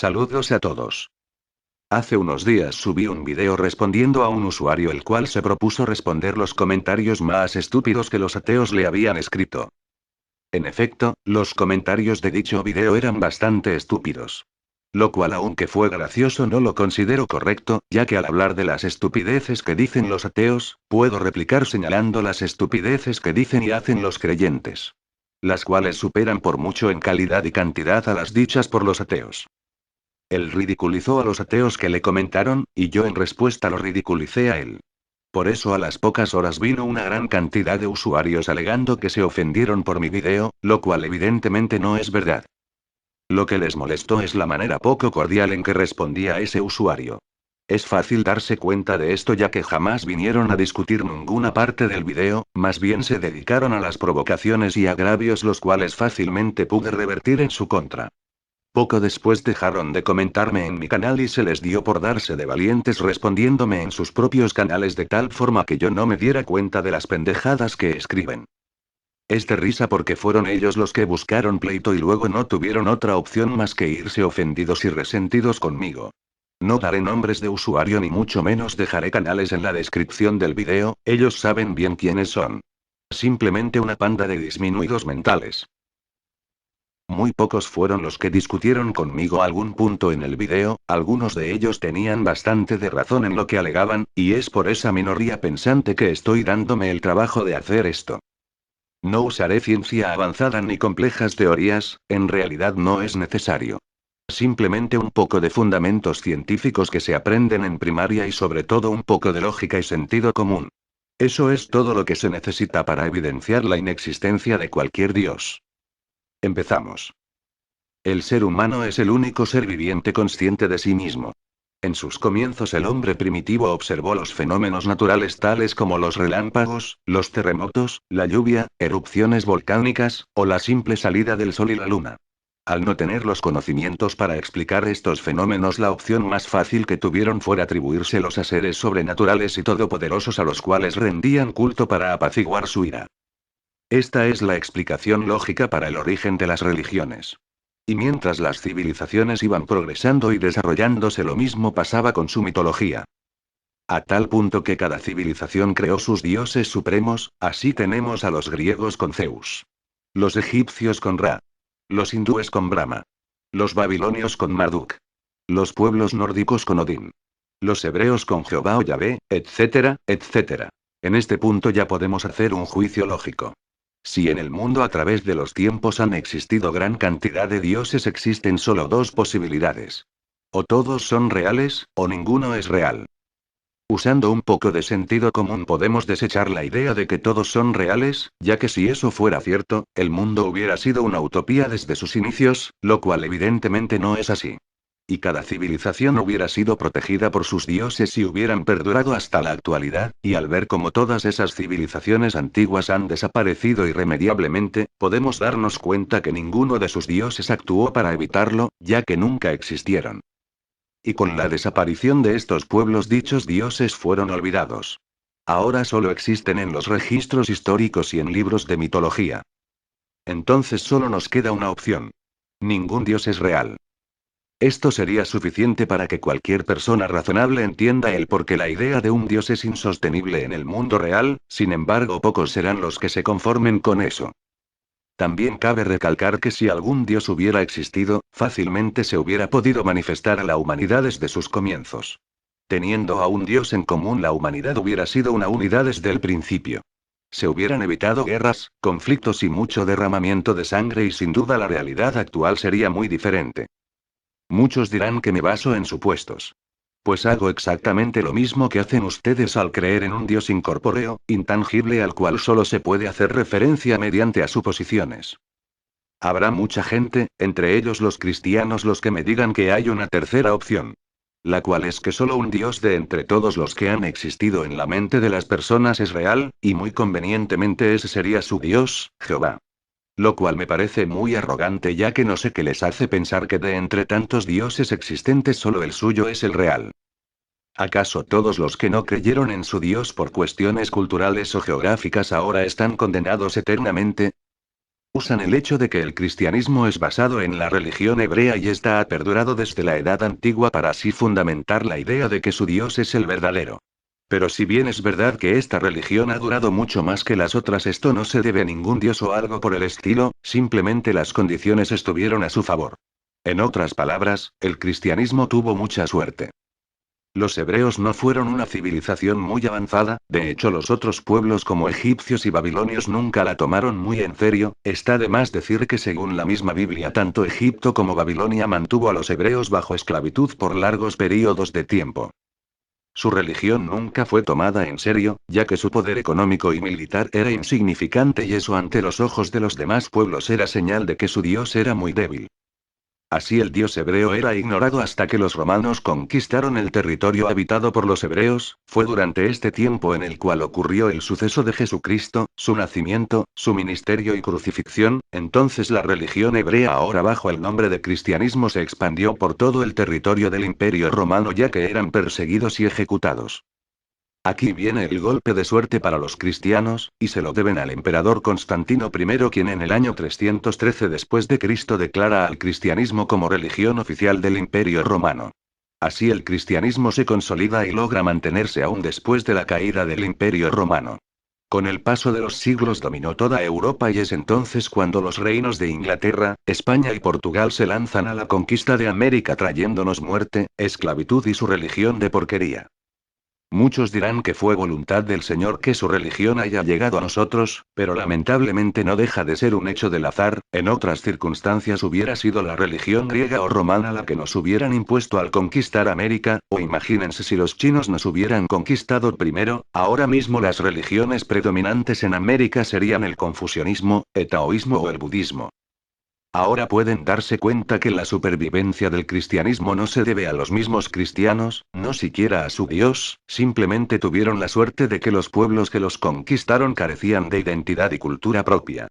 Saludos a todos. Hace unos días subí un video respondiendo a un usuario el cual se propuso responder los comentarios más estúpidos que los ateos le habían escrito. En efecto, los comentarios de dicho video eran bastante estúpidos. Lo cual, aunque fue gracioso, no lo considero correcto, ya que al hablar de las estupideces que dicen los ateos, puedo replicar señalando las estupideces que dicen y hacen los creyentes. Las cuales superan por mucho en calidad y cantidad a las dichas por los ateos. Él ridiculizó a los ateos que le comentaron, y yo en respuesta lo ridiculicé a él. Por eso a las pocas horas vino una gran cantidad de usuarios alegando que se ofendieron por mi video, lo cual evidentemente no es verdad. Lo que les molestó es la manera poco cordial en que respondí a ese usuario. Es fácil darse cuenta de esto ya que jamás vinieron a discutir ninguna parte del video, más bien se dedicaron a las provocaciones y agravios los cuales fácilmente pude revertir en su contra. Poco después dejaron de comentarme en mi canal y se les dio por darse de valientes respondiéndome en sus propios canales de tal forma que yo no me diera cuenta de las pendejadas que escriben. Es de risa porque fueron ellos los que buscaron pleito y luego no tuvieron otra opción más que irse ofendidos y resentidos conmigo. No daré nombres de usuario ni mucho menos dejaré canales en la descripción del video, ellos saben bien quiénes son. Simplemente una panda de disminuidos mentales. Muy pocos fueron los que discutieron conmigo algún punto en el video, algunos de ellos tenían bastante de razón en lo que alegaban, y es por esa minoría pensante que estoy dándome el trabajo de hacer esto. No usaré ciencia avanzada ni complejas teorías, en realidad no es necesario. Simplemente un poco de fundamentos científicos que se aprenden en primaria y sobre todo un poco de lógica y sentido común. Eso es todo lo que se necesita para evidenciar la inexistencia de cualquier dios. Empezamos. El ser humano es el único ser viviente consciente de sí mismo. En sus comienzos el hombre primitivo observó los fenómenos naturales tales como los relámpagos, los terremotos, la lluvia, erupciones volcánicas, o la simple salida del sol y la luna. Al no tener los conocimientos para explicar estos fenómenos, la opción más fácil que tuvieron fue atribuírselos a seres sobrenaturales y todopoderosos a los cuales rendían culto para apaciguar su ira. Esta es la explicación lógica para el origen de las religiones. Y mientras las civilizaciones iban progresando y desarrollándose, lo mismo pasaba con su mitología. A tal punto que cada civilización creó sus dioses supremos, así tenemos a los griegos con Zeus. Los egipcios con Ra. Los hindúes con Brahma. Los babilonios con Marduk. Los pueblos nórdicos con Odín. Los hebreos con Jehová o Yahvé, etcétera, etcétera. En este punto ya podemos hacer un juicio lógico. Si en el mundo a través de los tiempos han existido gran cantidad de dioses, existen solo dos posibilidades. O todos son reales, o ninguno es real. Usando un poco de sentido común podemos desechar la idea de que todos son reales, ya que si eso fuera cierto, el mundo hubiera sido una utopía desde sus inicios, lo cual evidentemente no es así. Y cada civilización hubiera sido protegida por sus dioses y hubieran perdurado hasta la actualidad, y al ver cómo todas esas civilizaciones antiguas han desaparecido irremediablemente, podemos darnos cuenta que ninguno de sus dioses actuó para evitarlo, ya que nunca existieron. Y con la desaparición de estos pueblos, dichos dioses fueron olvidados. Ahora solo existen en los registros históricos y en libros de mitología. Entonces solo nos queda una opción. Ningún dios es real. Esto sería suficiente para que cualquier persona razonable entienda el por qué la idea de un dios es insostenible en el mundo real, sin embargo pocos serán los que se conformen con eso. También cabe recalcar que si algún dios hubiera existido, fácilmente se hubiera podido manifestar a la humanidad desde sus comienzos. Teniendo a un dios en común, la humanidad hubiera sido una unidad desde el principio. Se hubieran evitado guerras, conflictos y mucho derramamiento de sangre, y sin duda la realidad actual sería muy diferente. Muchos dirán que me baso en supuestos. Pues hago exactamente lo mismo que hacen ustedes al creer en un Dios incorpóreo, intangible, al cual solo se puede hacer referencia mediante a suposiciones. Habrá mucha gente, entre ellos los cristianos, los que me digan que hay una tercera opción. La cual es que solo un Dios de entre todos los que han existido en la mente de las personas es real, y muy convenientemente ese sería su Dios, Jehová. Lo cual me parece muy arrogante, ya que no sé qué les hace pensar que de entre tantos dioses existentes solo el suyo es el real. ¿Acaso todos los que no creyeron en su Dios por cuestiones culturales o geográficas ahora están condenados eternamente? Usan el hecho de que el cristianismo es basado en la religión hebrea y esta ha perdurado desde la Edad Antigua para así fundamentar la idea de que su Dios es el verdadero. Pero si bien es verdad que esta religión ha durado mucho más que las otras, esto no se debe a ningún dios o algo por el estilo, simplemente las condiciones estuvieron a su favor. En otras palabras, el cristianismo tuvo mucha suerte. Los hebreos no fueron una civilización muy avanzada, de hecho los otros pueblos como egipcios y babilonios nunca la tomaron muy en serio. Está de más decir que según la misma Biblia tanto Egipto como Babilonia mantuvo a los hebreos bajo esclavitud por largos periodos de tiempo. Su religión nunca fue tomada en serio, ya que su poder económico y militar era insignificante y eso ante los ojos de los demás pueblos era señal de que su Dios era muy débil. Así el dios hebreo era ignorado hasta que los romanos conquistaron el territorio habitado por los hebreos. Fue durante este tiempo en el cual ocurrió el suceso de Jesucristo, su nacimiento, su ministerio y crucifixión. Entonces la religión hebrea, ahora bajo el nombre de cristianismo, se expandió por todo el territorio del Imperio Romano, ya que eran perseguidos y ejecutados. Aquí viene el golpe de suerte para los cristianos, y se lo deben al emperador Constantino I, quien en el año 313 después de Cristo declara al cristianismo como religión oficial del Imperio Romano. Así el cristianismo se consolida y logra mantenerse aún después de la caída del Imperio Romano. Con el paso de los siglos dominó toda Europa y es entonces cuando los reinos de Inglaterra, España y Portugal se lanzan a la conquista de América trayéndonos muerte, esclavitud y su religión de porquería. Muchos dirán que fue voluntad del Señor que su religión haya llegado a nosotros, pero lamentablemente no deja de ser un hecho del azar. En otras circunstancias hubiera sido la religión griega o romana la que nos hubieran impuesto al conquistar América, o imagínense si los chinos nos hubieran conquistado primero. Ahora mismo las religiones predominantes en América serían el confucianismo, el taoísmo o el budismo. Ahora pueden darse cuenta que la supervivencia del cristianismo no se debe a los mismos cristianos, no siquiera a su Dios, simplemente tuvieron la suerte de que los pueblos que los conquistaron carecían de identidad y cultura propia.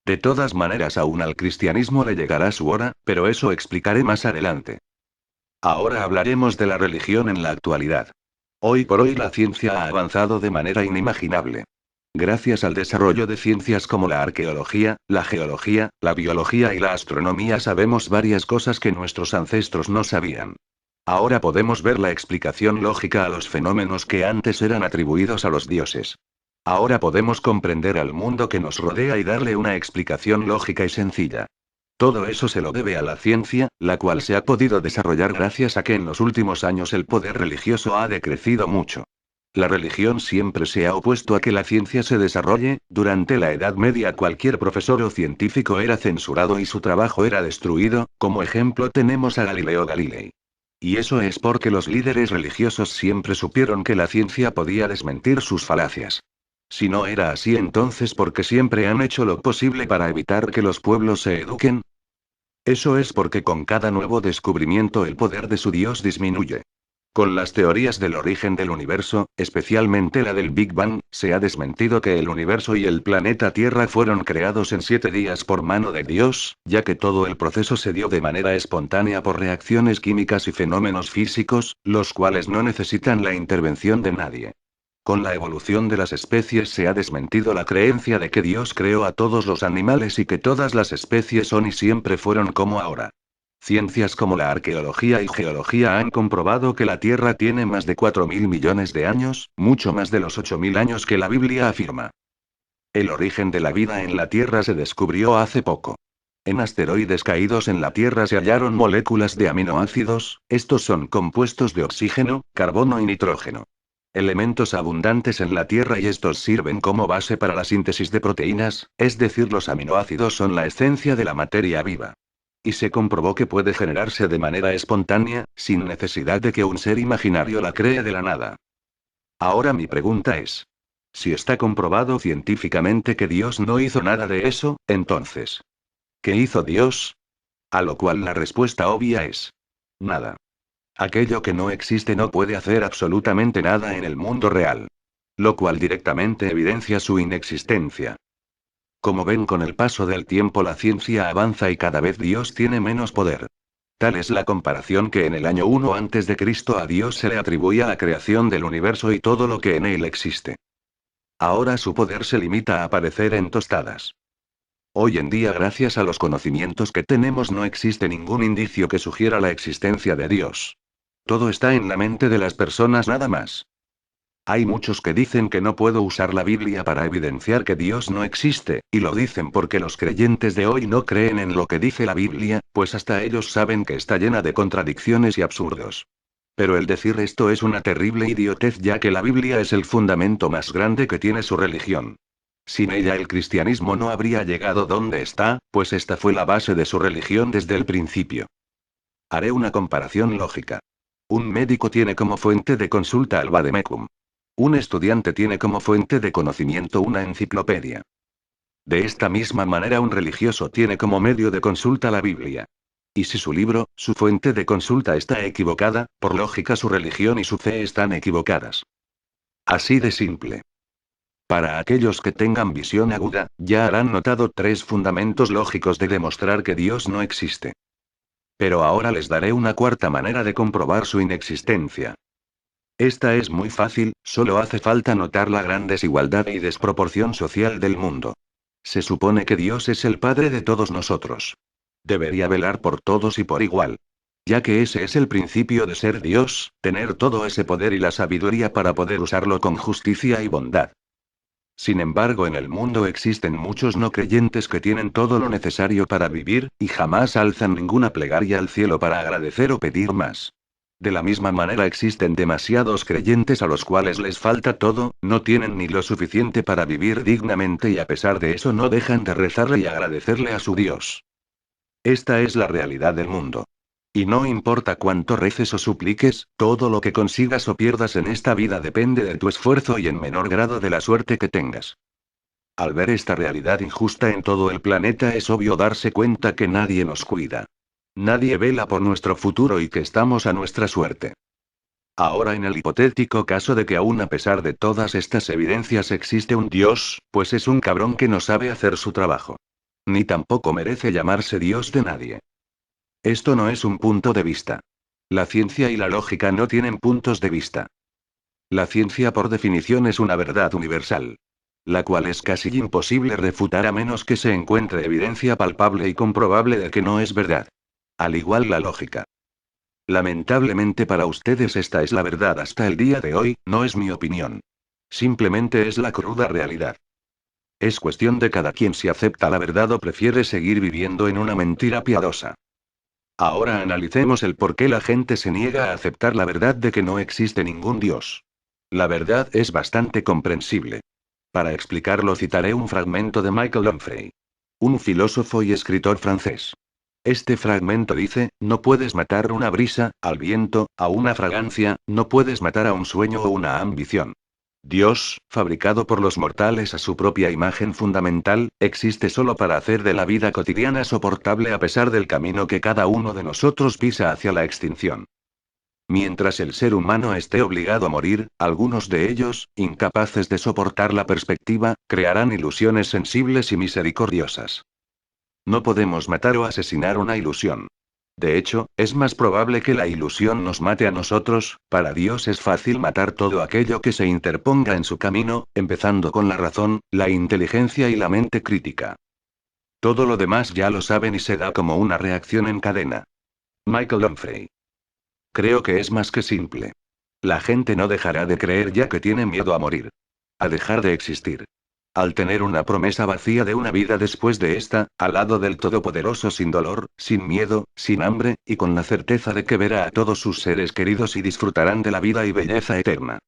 De todas maneras, aún al cristianismo le llegará su hora, pero eso explicaré más adelante. Ahora hablaremos de la religión en la actualidad. Hoy por hoy la ciencia ha avanzado de manera inimaginable. Gracias al desarrollo de ciencias como la arqueología, la geología, la biología y la astronomía sabemos varias cosas que nuestros ancestros no sabían. Ahora podemos ver la explicación lógica a los fenómenos que antes eran atribuidos a los dioses. Ahora podemos comprender al mundo que nos rodea y darle una explicación lógica y sencilla. Todo eso se lo debe a la ciencia, la cual se ha podido desarrollar gracias a que en los últimos años el poder religioso ha decrecido mucho. La religión siempre se ha opuesto a que la ciencia se desarrolle. Durante la Edad Media cualquier profesor o científico era censurado y su trabajo era destruido. Como ejemplo tenemos a Galileo Galilei. Y eso es porque los líderes religiosos siempre supieron que la ciencia podía desmentir sus falacias. Si no era así, entonces ¿por qué siempre han hecho lo posible para evitar que los pueblos se eduquen? Eso es porque con cada nuevo descubrimiento el poder de su Dios disminuye. Con las teorías del origen del universo, especialmente la del Big Bang, se ha desmentido que el universo y el planeta Tierra fueron creados en 7 días por mano de Dios, ya que todo el proceso se dio de manera espontánea por reacciones químicas y fenómenos físicos, los cuales no necesitan la intervención de nadie. Con la evolución de las especies se ha desmentido la creencia de que Dios creó a todos los animales y que todas las especies son y siempre fueron como ahora. Ciencias como la arqueología y geología han comprobado que la Tierra tiene más de 4.000 millones de años, mucho más de los 8.000 años que la Biblia afirma. El origen de la vida en la Tierra se descubrió hace poco. En asteroides caídos en la Tierra se hallaron moléculas de aminoácidos, estos son compuestos de oxígeno, carbono y nitrógeno. Elementos abundantes en la Tierra y estos sirven como base para la síntesis de proteínas, es decir, los aminoácidos son la esencia de la materia viva. Y se comprobó que puede generarse de manera espontánea, sin necesidad de que un ser imaginario la cree de la nada. Ahora mi pregunta es: si está comprobado científicamente que Dios no hizo nada de eso, entonces, ¿qué hizo Dios? A lo cual la respuesta obvia es: nada. Aquello que no existe no puede hacer absolutamente nada en el mundo real. Lo cual directamente evidencia su inexistencia. Como ven, con el paso del tiempo la ciencia avanza y cada vez Dios tiene menos poder. Tal es la comparación que en el año 1 antes de Cristo a Dios se le atribuía la creación del universo y todo lo que en él existe. Ahora su poder se limita a aparecer en tostadas. Hoy en día, gracias a los conocimientos que tenemos, no existe ningún indicio que sugiera la existencia de Dios. Todo está en la mente de las personas nada más. Hay muchos que dicen que no puedo usar la Biblia para evidenciar que Dios no existe, y lo dicen porque los creyentes de hoy no creen en lo que dice la Biblia, pues hasta ellos saben que está llena de contradicciones y absurdos. Pero el decir esto es una terrible idiotez, ya que la Biblia es el fundamento más grande que tiene su religión. Sin ella el cristianismo no habría llegado donde está, pues esta fue la base de su religión desde el principio. Haré una comparación lógica. Un médico tiene como fuente de consulta al Vademecum. Un estudiante tiene como fuente de conocimiento una enciclopedia. De esta misma manera, un religioso tiene como medio de consulta la Biblia. Y si su libro, su fuente de consulta, está equivocada, por lógica su religión y su fe están equivocadas. Así de simple. Para aquellos que tengan visión aguda, ya habrán notado tres fundamentos lógicos de demostrar que Dios no existe. Pero ahora les daré una cuarta manera de comprobar su inexistencia. Esta es muy fácil, solo hace falta notar la gran desigualdad y desproporción social del mundo. Se supone que Dios es el Padre de todos nosotros. Debería velar por todos y por igual. Ya que ese es el principio de ser Dios, tener todo ese poder y la sabiduría para poder usarlo con justicia y bondad. Sin embargo, en el mundo existen muchos no creyentes que tienen todo lo necesario para vivir, y jamás alzan ninguna plegaria al cielo para agradecer o pedir más. De la misma manera, existen demasiados creyentes a los cuales les falta todo, no tienen ni lo suficiente para vivir dignamente, y a pesar de eso no dejan de rezarle y agradecerle a su Dios. Esta es la realidad del mundo. Y no importa cuánto reces o supliques, todo lo que consigas o pierdas en esta vida depende de tu esfuerzo y en menor grado de la suerte que tengas. Al ver esta realidad injusta en todo el planeta, es obvio darse cuenta que nadie nos cuida. Nadie vela por nuestro futuro y que estamos a nuestra suerte. Ahora, en el hipotético caso de que aún a pesar de todas estas evidencias existe un Dios, pues es un cabrón que no sabe hacer su trabajo. Ni tampoco merece llamarse Dios de nadie. Esto no es un punto de vista. La ciencia y la lógica no tienen puntos de vista. La ciencia por definición es una verdad universal, la cual es casi imposible refutar a menos que se encuentre evidencia palpable y comprobable de que no es verdad. Al igual la lógica. Lamentablemente para ustedes esta es la verdad hasta el día de hoy, no es mi opinión. Simplemente es la cruda realidad. Es cuestión de cada quien si acepta la verdad o prefiere seguir viviendo en una mentira piadosa. Ahora analicemos el por qué la gente se niega a aceptar la verdad de que no existe ningún Dios. La verdad es bastante comprensible. Para explicarlo citaré un fragmento de Michael Onfray, un filósofo y escritor francés. Este fragmento dice: no puedes matar una brisa, al viento, a una fragancia, no puedes matar a un sueño o una ambición. Dios, fabricado por los mortales a su propia imagen fundamental, existe solo para hacer de la vida cotidiana soportable a pesar del camino que cada uno de nosotros pisa hacia la extinción. Mientras el ser humano esté obligado a morir, algunos de ellos, incapaces de soportar la perspectiva, crearán ilusiones sensibles y misericordiosas. No podemos matar o asesinar una ilusión. De hecho, es más probable que la ilusión nos mate a nosotros. Para Dios es fácil matar todo aquello que se interponga en su camino, empezando con la razón, la inteligencia y la mente crítica. Todo lo demás ya lo saben y se da como una reacción en cadena. Michael Onfray. Creo que es más que simple. La gente no dejará de creer ya que tiene miedo a morir. A dejar de existir. Al tener una promesa vacía de una vida después de esta, al lado del Todopoderoso, sin dolor, sin miedo, sin hambre, y con la certeza de que verá a todos sus seres queridos y disfrutarán de la vida y belleza eterna.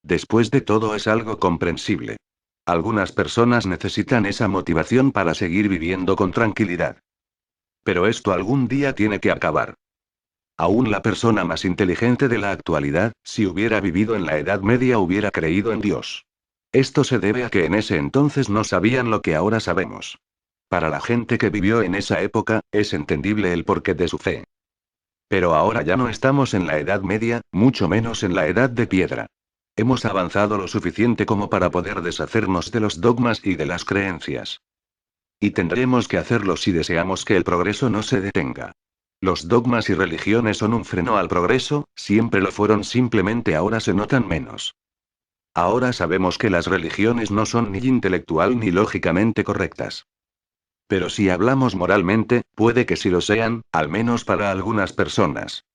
Después de todo es algo comprensible. Algunas personas necesitan esa motivación para seguir viviendo con tranquilidad. Pero esto algún día tiene que acabar. Aún la persona más inteligente de la actualidad, si hubiera vivido en la Edad Media, hubiera creído en Dios. Esto se debe a que en ese entonces no sabían lo que ahora sabemos. Para la gente que vivió en esa época, es entendible el porqué de su fe. Pero ahora ya no estamos en la Edad Media, mucho menos en la Edad de Piedra. Hemos avanzado lo suficiente como para poder deshacernos de los dogmas y de las creencias. Y tendremos que hacerlo si deseamos que el progreso no se detenga. Los dogmas y religiones son un freno al progreso, siempre lo fueron, simplemente ahora se notan menos. Ahora sabemos que las religiones no son ni intelectual ni lógicamente correctas. Pero si hablamos moralmente, puede que sí lo sean, al menos para algunas personas.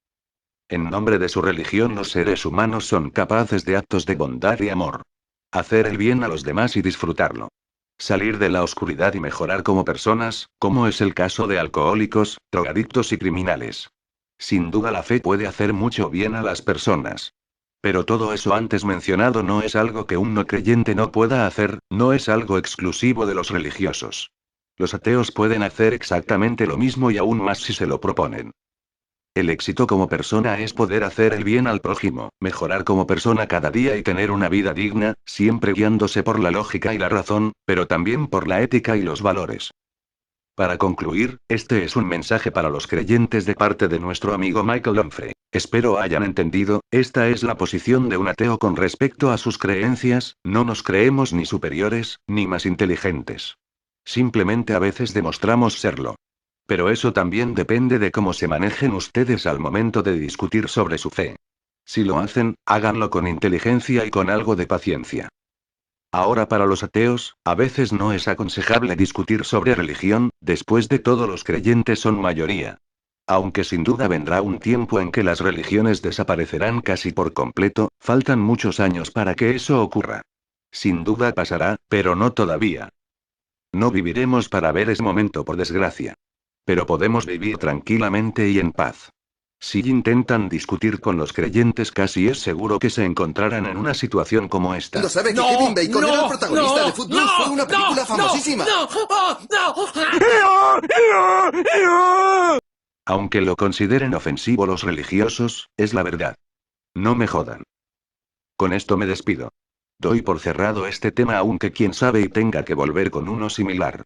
En nombre de su religión los seres humanos son capaces de actos de bondad y amor. Hacer el bien a los demás y disfrutarlo. Salir de la oscuridad y mejorar como personas, como es el caso de alcohólicos, drogadictos y criminales. Sin duda la fe puede hacer mucho bien a las personas. Pero todo eso antes mencionado no es algo que un no creyente no pueda hacer, no es algo exclusivo de los religiosos. Los ateos pueden hacer exactamente lo mismo y aún más si se lo proponen. El éxito como persona es poder hacer el bien al prójimo, mejorar como persona cada día y tener una vida digna, siempre guiándose por la lógica y la razón, pero también por la ética y los valores. Para concluir, este es un mensaje para los creyentes de parte de nuestro amigo Michael Onfray. Espero hayan entendido, esta es la posición de un ateo con respecto a sus creencias, no nos creemos ni superiores, ni más inteligentes. Simplemente a veces demostramos serlo. Pero eso también depende de cómo se manejen ustedes al momento de discutir sobre su fe. Si lo hacen, háganlo con inteligencia y con algo de paciencia. Ahora para los ateos, a veces no es aconsejable discutir sobre religión, después de todo los creyentes son mayoría. Aunque sin duda vendrá un tiempo en que las religiones desaparecerán casi por completo, faltan muchos años para que eso ocurra. Sin duda pasará, pero no todavía. No viviremos para ver ese momento por desgracia. Pero podemos vivir tranquilamente y en paz. Si intentan discutir con los creyentes casi es seguro que se encontrarán en una situación como Lo esta. sabe que Kevin Bacon era el protagonista de Footloose, fue una película famosísima. Aunque lo consideren ofensivo los religiosos, es la verdad. No me jodan. Con esto me despido. Doy por cerrado este tema aunque quién sabe y tenga que volver con uno similar.